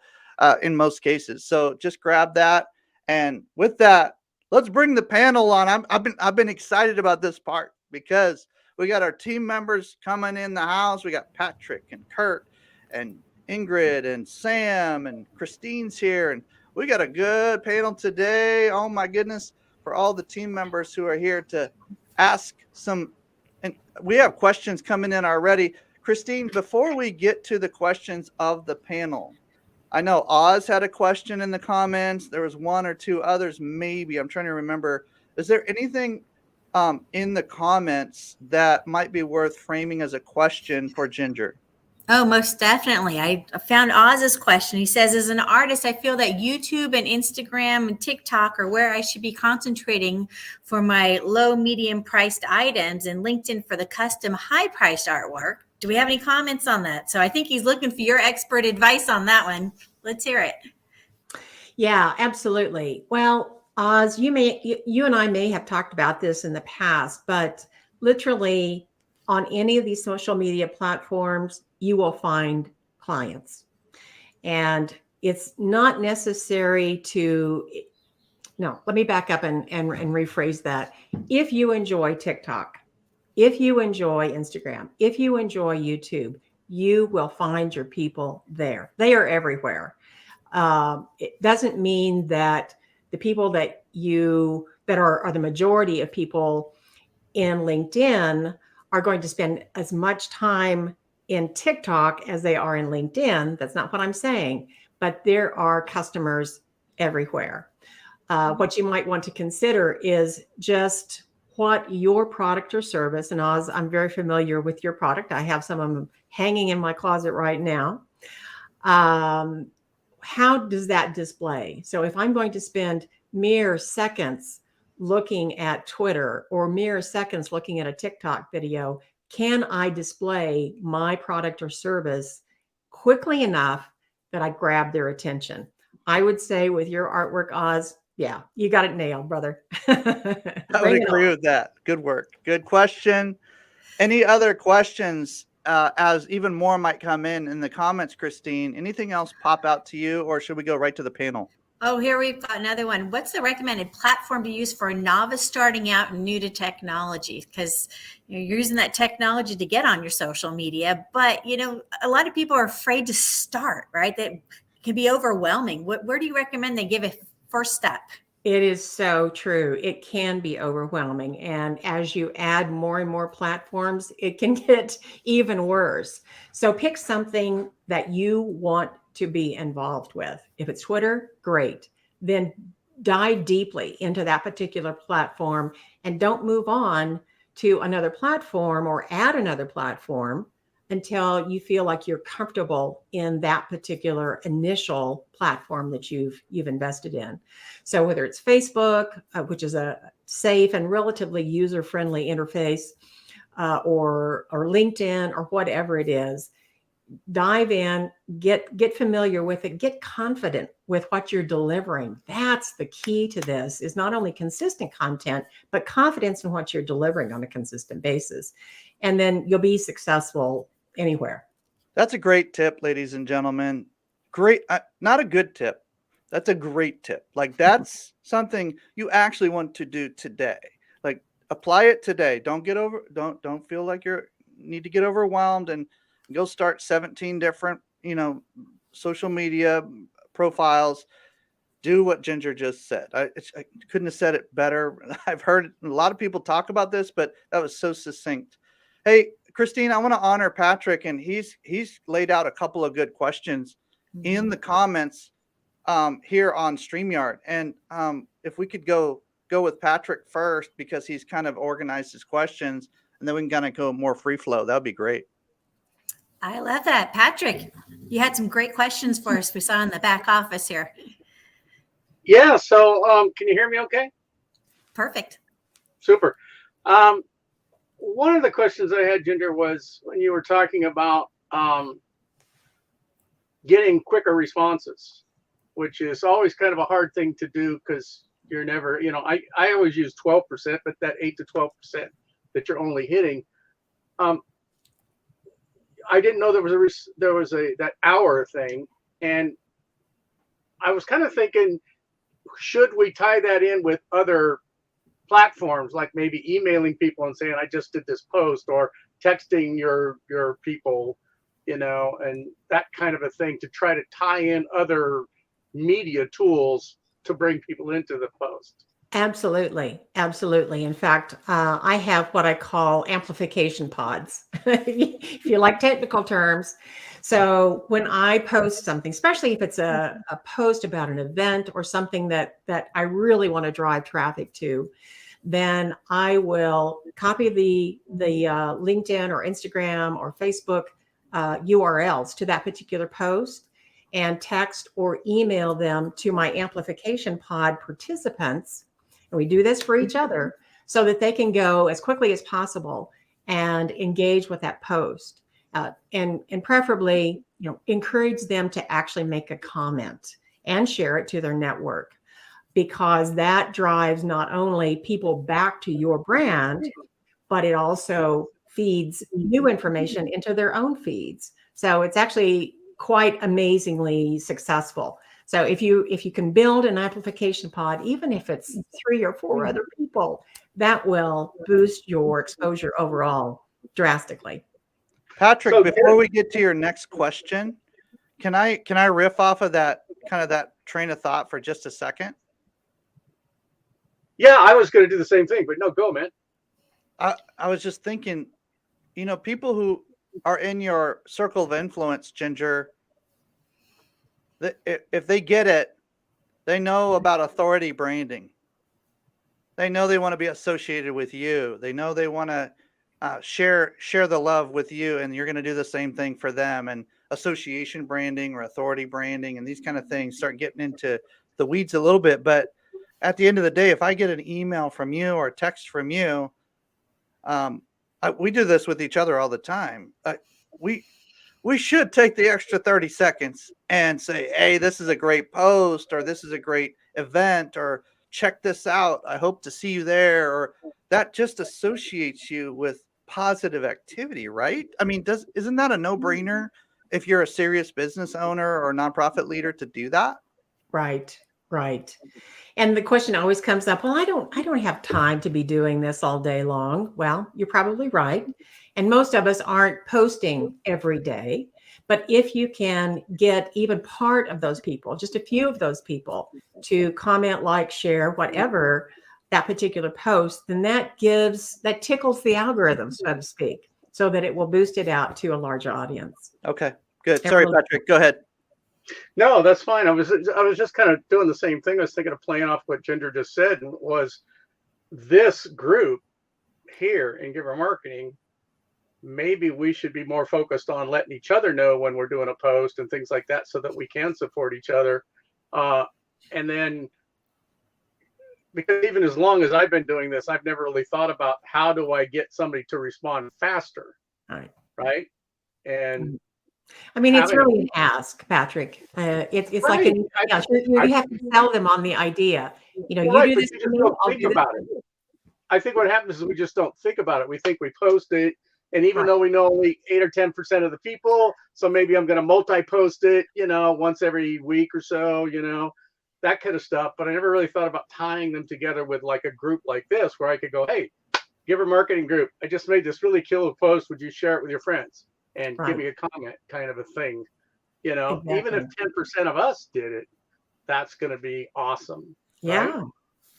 [SPEAKER 2] in most cases, so just grab that. And with that, let's bring the panel on. I've been excited about this part because we got our team members coming in the house. We got Patrick and Kurt and Ingrid and Sam and Christine's here. And we got a good panel today. Oh my goodness. For all the team members who are here to ask some, and we have questions coming in already. Christine, before we get to the questions of the panel, I know Oz had a question in the comments. There was one or two others, maybe. I'm trying to remember. Is there anything in the comments that might be worth framing as a question for Ginger?
[SPEAKER 4] Oh, most definitely. I found Oz's question. He says, as an artist, I feel that YouTube and Instagram and TikTok are where I should be concentrating for my low, medium priced items, and LinkedIn for the custom high priced artwork. Do we have any comments on that? So I think he's looking for your expert advice on that one. Let's hear it.
[SPEAKER 3] Yeah, absolutely. Well, Oz, you and I may have talked about this in the past, but literally on any of these social media platforms, you will find clients. And it's not necessary no, let me back up and rephrase that. If you enjoy TikTok, if you enjoy Instagram, if you enjoy YouTube, you will find your people there. They are everywhere. It doesn't mean that the people that are the majority of people in LinkedIn are going to spend as much time in TikTok as they are in LinkedIn. That's not what I'm saying, but there are customers everywhere. What you might want to consider is just what your product or service, and Oz, I'm very familiar with your product. I have some of them hanging in my closet right now. How does that display? So if I'm going to spend mere seconds looking at Twitter or mere seconds looking at a TikTok video, can I display my product or service quickly enough that I grab their attention? I would say with your artwork, Oz, yeah, you got it nailed, brother.
[SPEAKER 2] I would
[SPEAKER 3] Bring it
[SPEAKER 2] agree
[SPEAKER 3] on.
[SPEAKER 2] with that. Good work. Good question. Any other questions? As even more might come in the comments, Christine. Anything else pop out to you, or should we go right to the panel?
[SPEAKER 4] Oh, here we've got another one. What's the recommended platform to use for a novice starting out and new to technology? Because you're using that technology to get on your social media, but a lot of people are afraid to start, right? That can be overwhelming. Where do you recommend they give a first step?
[SPEAKER 3] It is so true. It can be overwhelming. And as you add more and more platforms, it can get even worse. So pick something that you want to be involved with. If it's Twitter, great. Then dive deeply into that particular platform and don't move on to another platform or add another platform until you feel like you're comfortable in that particular initial platform that you've invested in. So whether it's Facebook, which is a safe and relatively user-friendly interface, or LinkedIn, or whatever it is, dive in, get familiar with it, get confident with what you're delivering. That's the key to this, is not only consistent content, but confidence in what you're delivering on a consistent basis. And then you'll be successful anywhere.
[SPEAKER 2] That's a great tip, ladies and gentlemen. Great, not a good tip. That's a great tip. Like, that's something you actually want to do today. Like, apply it today. Don't feel like need to get overwhelmed and go start 17 different, social media profiles. Do what Ginger just said. I couldn't have said it better. I've heard a lot of people talk about this, but that was so succinct. Hey, Christine, I want to honor Patrick, and he's laid out a couple of good questions in the comments here on StreamYard. And if we could go with Patrick first, because he's kind of organized his questions, and then we can kind of go more free flow. That would be great.
[SPEAKER 4] I love that. Patrick, you had some great questions for us. We saw in the back office here.
[SPEAKER 5] Yeah. So can you hear me okay?
[SPEAKER 4] Perfect.
[SPEAKER 5] Super. One of the questions I had, Ginger, was when you were talking about getting quicker responses, which is always kind of a hard thing to do because you're never, I always use 12%, but that 8 to 12% that you're only hitting. I didn't know there was that hour thing, and I was kind of thinking, should we tie that in with other platforms, like maybe emailing people and saying, I just did this post, or texting your people, and that kind of a thing, to try to tie in other media tools to bring people into the post?
[SPEAKER 3] Absolutely. Absolutely. In fact, I have what I call amplification pods, if you like technical terms. So when I post something, especially if it's a post about an event or something that I really want to drive traffic to, then I will copy the LinkedIn or Instagram or Facebook URLs to that particular post and text or email them to my amplification pod participants. And we do this for each other so that they can go as quickly as possible and engage with that post. And preferably, encourage them to actually make a comment and share it to their network, because that drives not only people back to your brand, but it also feeds new information into their own feeds. So it's actually quite amazingly successful. So if you can build an amplification pod, even if it's 3 or 4 other people, that will boost your exposure overall drastically.
[SPEAKER 2] Patrick, before we get to your next question, can I riff off of that train of thought for just a second?
[SPEAKER 5] Yeah, I was going to do the same thing, but no, go, man.
[SPEAKER 2] I was just thinking, people who are in your circle of influence, Ginger, if they get it, they know about authority branding. They know they want to be associated with you. They know they want to share the love with you, and you're going to do the same thing for them. And association branding or authority branding and these kind of things start getting into the weeds a little bit. But at the end of the day, if I get an email from you or a text from you, we do this with each other all the time. We should take the extra 30 seconds and say, hey, this is a great post, or this is a great event, or check this out. I hope to see you there. Or that just associates you with positive activity, right? I mean, isn't that a no-brainer if you're a serious business owner or nonprofit leader to do that?
[SPEAKER 3] Right, right. And the question always comes up, well, I don't have time to be doing this all day long. Well, you're probably right. And most of us aren't posting every day. But if you can get even part of those people, just a few of those people to comment, like, share, whatever that particular post, then that tickles the algorithm, so to speak, so that it will boost it out to a larger audience.
[SPEAKER 2] Okay, good. Sorry, Patrick, go ahead.
[SPEAKER 5] No, that's fine. I was just kind of doing the same thing. I was thinking of playing off what Ginger just said, and was this group here in Giver Marketing, maybe we should be more focused on letting each other know when we're doing a post and things like that, so that we can support each other. And then, because even as long as I've been doing this, I've never really thought about how do I get somebody to respond faster, right? And
[SPEAKER 3] I mean, it's really an ask, Patrick. It's
[SPEAKER 5] right.
[SPEAKER 3] like anything else. You have to sell them on the idea. You know,
[SPEAKER 5] right,
[SPEAKER 3] you do this
[SPEAKER 5] you
[SPEAKER 3] for
[SPEAKER 5] just
[SPEAKER 3] me,
[SPEAKER 5] don't
[SPEAKER 3] I'll
[SPEAKER 5] think
[SPEAKER 3] do this
[SPEAKER 5] about
[SPEAKER 3] for
[SPEAKER 5] it.
[SPEAKER 3] you.
[SPEAKER 5] I think what happens is we just don't think about it. We think we post it, and even
[SPEAKER 3] Right.
[SPEAKER 5] though we know only 8 or 10% of the people, so maybe I'm going to multi-post it, once every week or so, that kind of stuff. But I never really thought about tying them together with like a group like this, where I could go, hey, Giver Marketing Group, I just made this really killer post. Would you share it with your friends and give me a comment, kind of a thing?
[SPEAKER 3] Exactly.
[SPEAKER 5] Even if 10% of us did it, that's going to be awesome.
[SPEAKER 3] Yeah.
[SPEAKER 5] Right?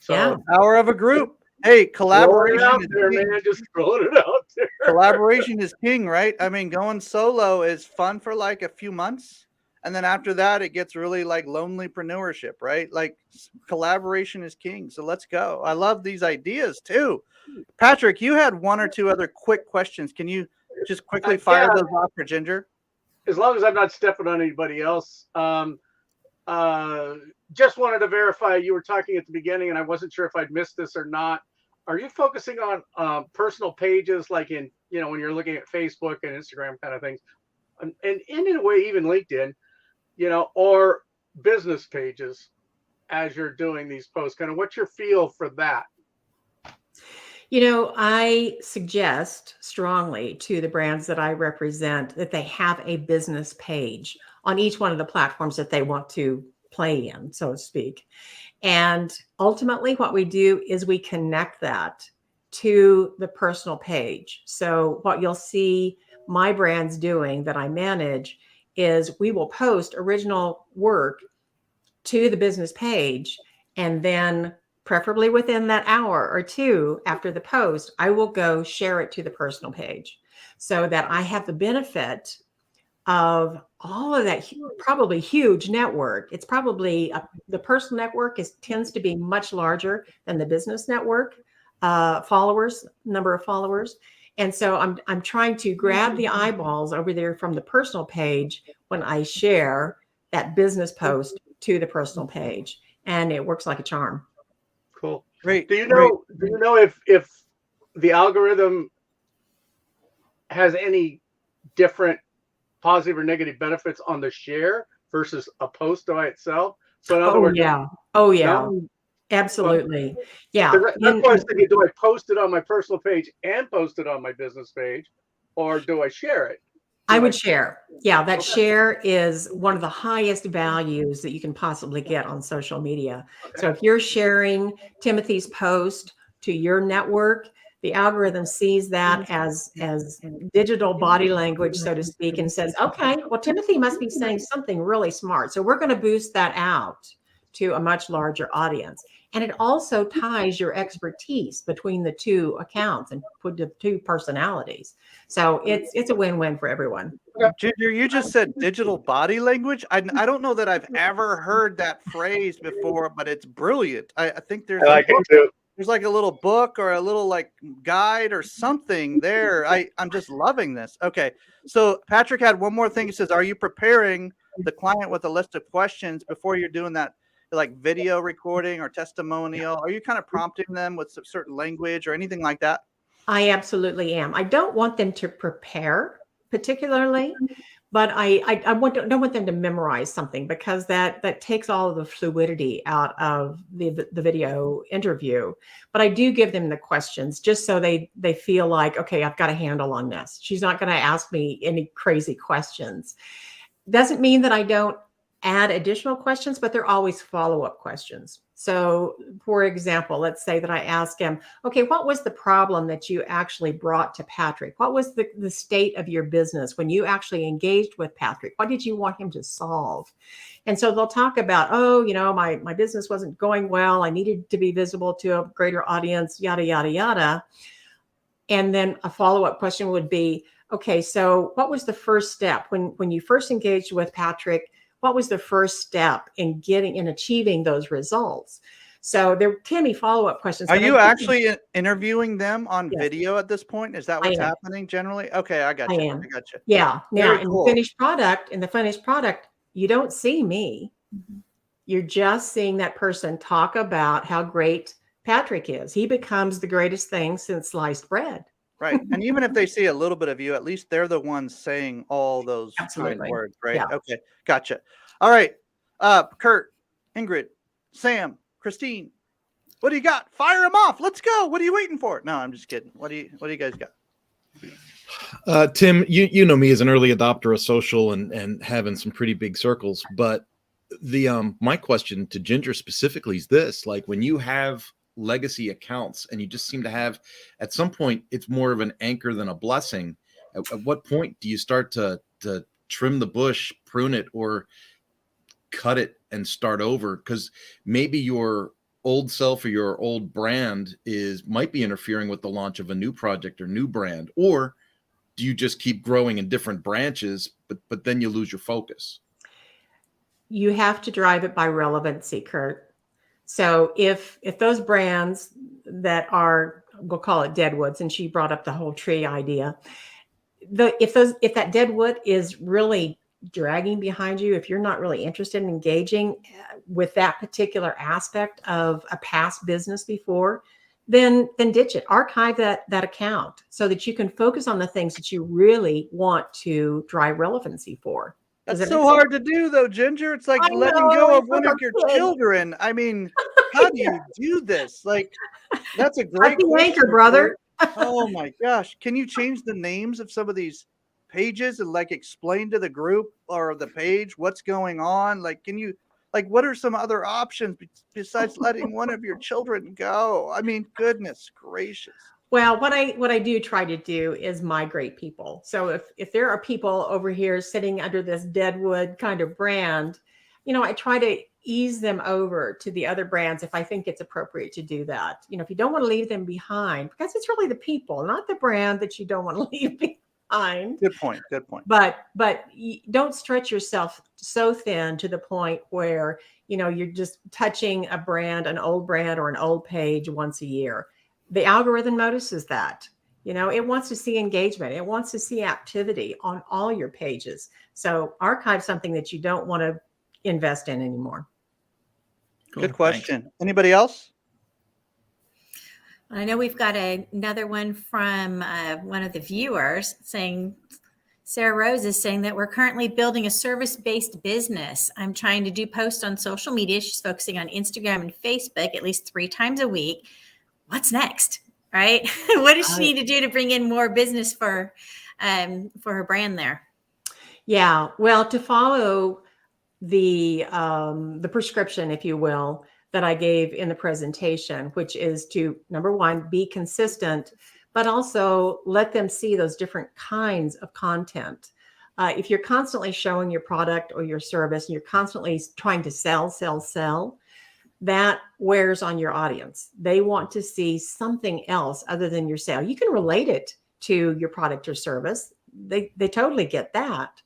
[SPEAKER 5] So,
[SPEAKER 3] Yeah.
[SPEAKER 2] Power of a group. Hey, collaboration
[SPEAKER 5] out
[SPEAKER 2] is
[SPEAKER 5] there,
[SPEAKER 2] king.
[SPEAKER 5] man. Just throwing it out there.
[SPEAKER 2] Collaboration is king, right? I mean, going solo is fun for like a few months, and then after that, it gets really like lonelypreneurship, right? Like collaboration is king. So let's go. I love these ideas too. Patrick, you had one or two other quick questions. Can you just quickly fire those off for Ginger?
[SPEAKER 5] As long as I'm not stepping on anybody else. Just wanted to verify, you were talking at the beginning, and I wasn't sure if I'd missed this or not. Are you focusing on personal pages, like in, when you're looking at Facebook and Instagram kind of things, and in a way even LinkedIn, or business pages as you're doing these posts? Kind of what's your feel for that?
[SPEAKER 3] I suggest strongly to the brands that I represent that they have a business page on each one of the platforms that they want to play in, so to speak. And ultimately, what we do is we connect that to the personal page. So what you'll see my brands doing that I manage is we will post original work to the business page, and then preferably within that hour or two after the post, I will go share it to the personal page, so that I have the benefit of all of that probably huge network. It's probably the personal network tends to be much larger than the business network number of followers. And so I'm trying to grab the eyeballs over there from the personal page when I share that business post to the personal page, and it works like a charm.
[SPEAKER 5] Cool.
[SPEAKER 2] Great.
[SPEAKER 5] Do you know if the algorithm has any different positive or negative benefits on the share versus a post by itself? So in other words, no?
[SPEAKER 3] Absolutely. Yeah.
[SPEAKER 5] That's why I was thinking, do I post it on my personal page and post it on my business page, or do I share it?
[SPEAKER 3] I would share. Yeah, that share is one of the highest values that you can possibly get on social media. So if you're sharing Timothy's post to your network, the algorithm sees that as digital body language, so to speak, and says, okay, well, Timothy must be saying something really smart. So we're going to boost that out to a much larger audience. And it also ties your expertise between the two accounts and put the two personalities. So it's a win-win for everyone.
[SPEAKER 2] Ginger, you just said digital body language. I don't know that I've ever heard that phrase before, but it's brilliant. I think there's there's like a little book or a little like guide or something there. I'm just loving this. Okay. So Patrick had one more thing. He says, are you preparing the client with a list of questions before you're doing that like video recording or testimonial? Are you kind of prompting them with some certain language or anything like that?
[SPEAKER 3] I absolutely am. I don't want them to prepare particularly, but don't want them to memorize something, because that takes all of the fluidity out of the video interview. But I do give them the questions just so they feel like, okay, I've got a handle on this. She's not going to ask me any crazy questions. Doesn't mean that I don't add additional questions, but they're always follow-up questions. So, for example, let's say that I ask him, okay, what was the problem that you actually brought to Patrick? What was the state of your business when you actually engaged with Patrick? What did you want him to solve? And so they'll talk about, oh, my business wasn't going well. I needed to be visible to a greater audience, yada, yada, yada. And then a follow-up question would be, okay, so what was the first step when you first engaged with Patrick? What was the first step in achieving those results? So there can be follow-up questions.
[SPEAKER 2] Are you actually interviewing them on
[SPEAKER 3] Yes.
[SPEAKER 2] video at this point? Is that what's happening generally? Okay, I got
[SPEAKER 3] I
[SPEAKER 2] you.
[SPEAKER 3] am.
[SPEAKER 2] I got you.
[SPEAKER 3] Yeah. Now,
[SPEAKER 2] Very
[SPEAKER 3] in
[SPEAKER 2] cool.
[SPEAKER 3] the finished product, you don't see me. You're just seeing that person talk about how great Patrick is. He becomes the greatest thing since sliced bread.
[SPEAKER 2] Right. And even if they see a little bit of you, at least they're the ones saying all those kind
[SPEAKER 3] Absolutely.
[SPEAKER 2] words, right?
[SPEAKER 3] Yeah.
[SPEAKER 2] Okay. Gotcha. All right. Kurt, Ingrid, Sam, Christine, what do you got? Fire them off. Let's go. What are you waiting for? No, I'm just kidding. What do you guys got?
[SPEAKER 6] Tim, you know me as an early adopter of social and having some pretty big circles, but the my question to Ginger specifically is this: like, when you have legacy accounts and you just seem to have, at some point, it's more of an anchor than a blessing. At what point do you start to trim the bush, prune it, or cut it and start over? Because maybe your old self or your old brand might be interfering with the launch of a new project or new brand. Or do you just keep growing in different branches, but then you lose your focus?
[SPEAKER 3] You have to drive it by relevancy, Kurt. So if those brands that are, we'll call it deadwoods, and she brought up the whole tree idea, if that deadwood is really dragging behind you, if you're not really interested in engaging with that particular aspect of a past business before, then ditch it. Archive that account so that you can focus on the things that you really want to drive relevancy for.
[SPEAKER 2] That's so hard to do, though, Ginger. It's like letting go of one of your children. I mean, how do you do this? Like, that's a great question,
[SPEAKER 3] anchor, brother.
[SPEAKER 2] Oh my gosh. Can you change the names of some of these pages and like explain to the group or the page what's going on? Like, what are some other options besides letting one of your children go? I mean, goodness gracious.
[SPEAKER 3] Well, what I do try to do is migrate people. So if there are people over here sitting under this deadwood kind of brand, I try to ease them over to the other brands if I think it's appropriate to do that. If you don't want to leave them behind, because it's really the people, not the brand, that you don't want to leave behind.
[SPEAKER 2] Good point. Good point.
[SPEAKER 3] But don't stretch yourself so thin to the point where, you're just touching a brand, an old brand or an old page once a year. The algorithm notices that, it wants to see engagement. It wants to see activity on all your pages. So archive something that you don't want to invest in anymore.
[SPEAKER 2] Cool. Good question. Thanks. Anybody else?
[SPEAKER 4] I know we've got another one from one of the viewers saying, Sarah Rose is saying that we're currently building a service-based business. I'm trying to do posts on social media. She's focusing on Instagram and Facebook at least 3 times a week. What's next, right? What does she need to do to bring in more business for her brand there?
[SPEAKER 3] Yeah, well, to follow the prescription, if you will, that I gave in the presentation, which is to, number one, be consistent, but also let them see those different kinds of content. If you're constantly showing your product or your service and you're constantly trying to sell, that wears on your audience. They want to see something else other than your sale. You can relate it to your product or service. They totally get that.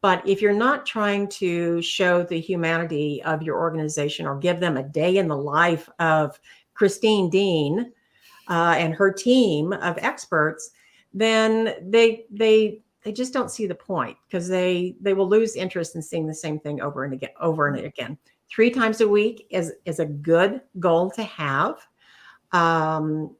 [SPEAKER 3] But if you're not trying to show the humanity of your organization or give them a day in the life of Christine Dean and her team of experts, then they just don't see the point, because they will lose interest in seeing the same thing over and again. 3 times a week is a good goal to have,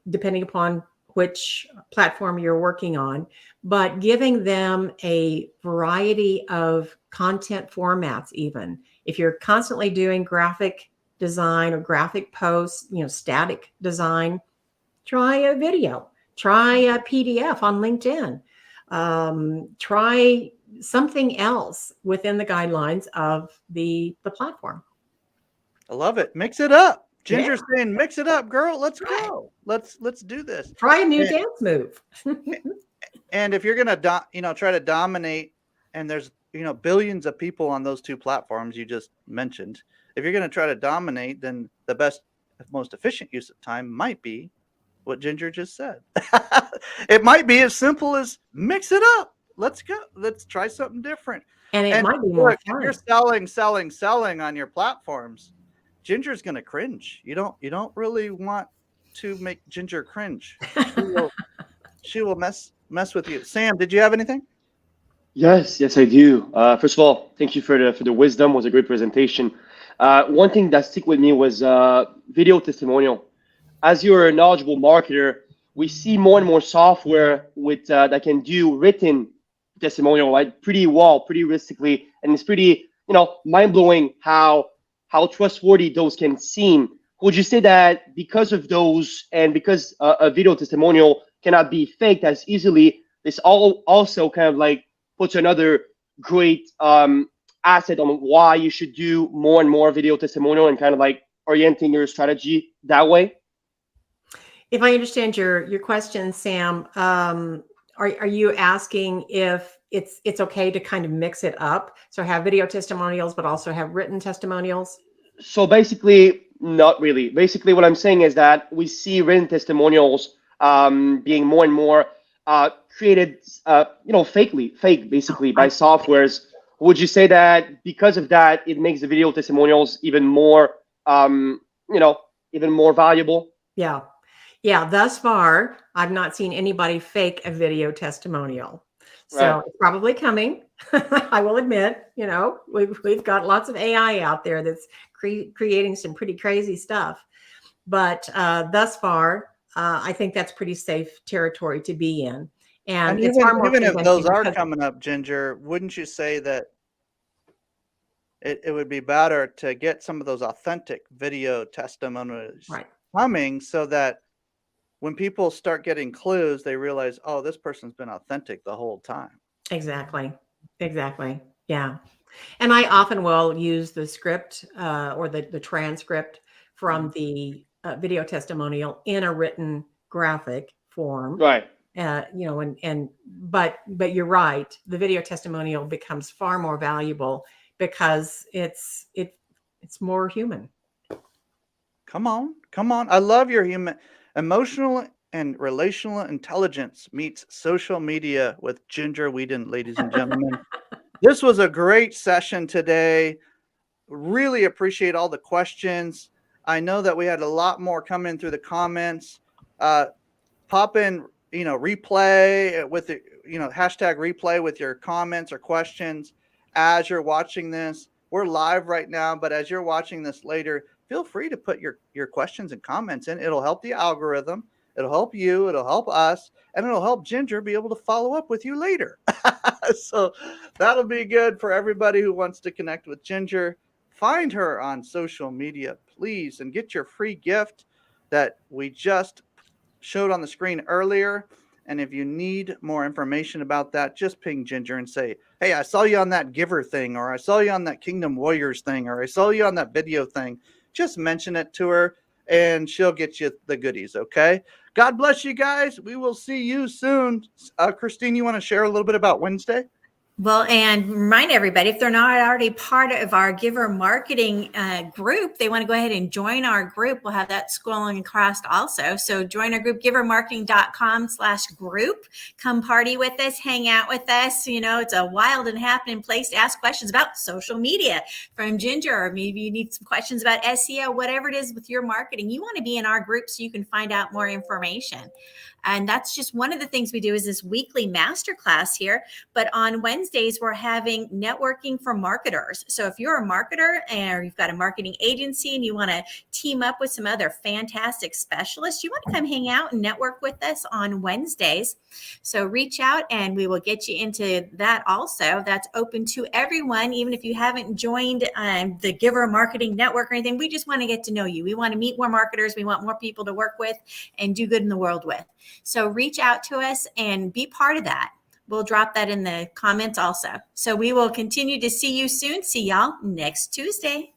[SPEAKER 3] depending upon which platform you're working on, but giving them a variety of content formats. Even if you're constantly doing graphic design or graphic posts, static design, try a video, try a PDF on LinkedIn, try something else within the guidelines of the platform.
[SPEAKER 2] I love it. Mix it up. Ginger's
[SPEAKER 3] Yeah.
[SPEAKER 2] saying, mix it up, girl. Let's go. Let's do this.
[SPEAKER 3] Try a new
[SPEAKER 2] And-
[SPEAKER 3] dance move.
[SPEAKER 2] And if you're gonna try to dominate, and there's billions of people on those two platforms you just mentioned, if you're gonna try to dominate, then the best, most efficient use of time might be what Ginger just said. It might be as simple as mix it up. Let's go. Let's try something different.
[SPEAKER 3] And it
[SPEAKER 2] And
[SPEAKER 3] might be more
[SPEAKER 2] look, if
[SPEAKER 3] fun.
[SPEAKER 2] you're selling on your platforms, Ginger's gonna cringe. You don't really want to make Ginger cringe. She will mess with you. Sam, did you have anything?
[SPEAKER 7] Yes, I do. First of all, thank you for the wisdom. It was a great presentation. One thing that stick with me was video testimonial. As you're a knowledgeable marketer, we see more and more software with that can do written testimonial, right? Pretty well, pretty realistically, and it's pretty mind blowing how trustworthy those can seem. Would you say that because of those, and because a video testimonial cannot be faked as easily, this also kind of like puts another great asset on why you should do more and more video testimonial and kind of like orienting your strategy that way?
[SPEAKER 3] If I understand your question, Sam, are you asking if it's okay to kind of mix it up? So have video testimonials, but also have written testimonials?
[SPEAKER 7] So basically, not really. Basically, what I'm saying is that we see written testimonials being more and more created, fake basically by softwares. Would you say that because of that, it makes the video testimonials even more, even more valuable?
[SPEAKER 3] Yeah. Thus far, I've not seen anybody fake a video testimonial. So
[SPEAKER 7] Right.
[SPEAKER 3] It's probably coming. I will admit, we've got lots of AI out there that's creating some pretty crazy stuff. But thus far, I think that's pretty safe territory to be in. And it's far more
[SPEAKER 2] even if those
[SPEAKER 3] convincing
[SPEAKER 2] are
[SPEAKER 3] because-
[SPEAKER 2] coming up, Ginger, wouldn't you say that it would be better to get some of those authentic video testimonials
[SPEAKER 3] right.
[SPEAKER 2] coming, so that when people start getting clues, they realize, oh, this person's been authentic the whole time.
[SPEAKER 3] Exactly. Yeah. And I often will use the script or the transcript from the video testimonial in a written graphic form.
[SPEAKER 7] Right.
[SPEAKER 3] But you're right. The video testimonial becomes far more valuable because it's more human.
[SPEAKER 2] Come on. I love your human, emotional and relational intelligence meets social media with Ginger Whedon, ladies and gentlemen. This was a great session today. Really appreciate all the questions. I know that we had a lot more come in through the comments. Pop in, replay with the, hashtag replay with your comments or questions as you're watching this. We're live right now, but as you're watching this later, feel free to put your questions and comments in. It'll help the algorithm. It'll help you. It'll help us. And it'll help Ginger be able to follow up with you later. So that'll be good for everybody who wants to connect with Ginger. Find her on social media, please, and get your free gift that we just showed on the screen earlier. And if you need more information about that, just ping Ginger and say, hey, I saw you on that Giver thing, or I saw you on that Kingdom Warriors thing, or I saw you on that video thing. Just mention it to her and she'll get you the goodies. Okay. God bless you guys. We will see you soon. Christine, you want to share a little bit about Wednesday?
[SPEAKER 4] Well, and remind everybody, if they're not already part of our Giver Marketing group, they want to go ahead and join our group. We'll have that scrolling across also. So join our group, givermarketing.com/group. Come party with us, hang out with us. It's a wild and happening place to ask questions about social media from Ginger, or maybe you need some questions about SEO, whatever it is with your marketing. You want to be in our group so you can find out more information. And that's just one of the things we do is this weekly masterclass here. But on Wednesdays, we're having networking for marketers. So if you're a marketer and you've got a marketing agency and you want to team up with some other fantastic specialists, you want to come hang out and network with us on Wednesdays. So reach out and we will get you into that also. That's open to everyone, even if you haven't joined the Giver Marketing Network or anything. We just want to get to know you. We want to meet more marketers. We want more people to work with and do good in the world with. So reach out to us and be part of that. We'll drop that in the comments also. So we will continue to see you soon. See y'all next Tuesday.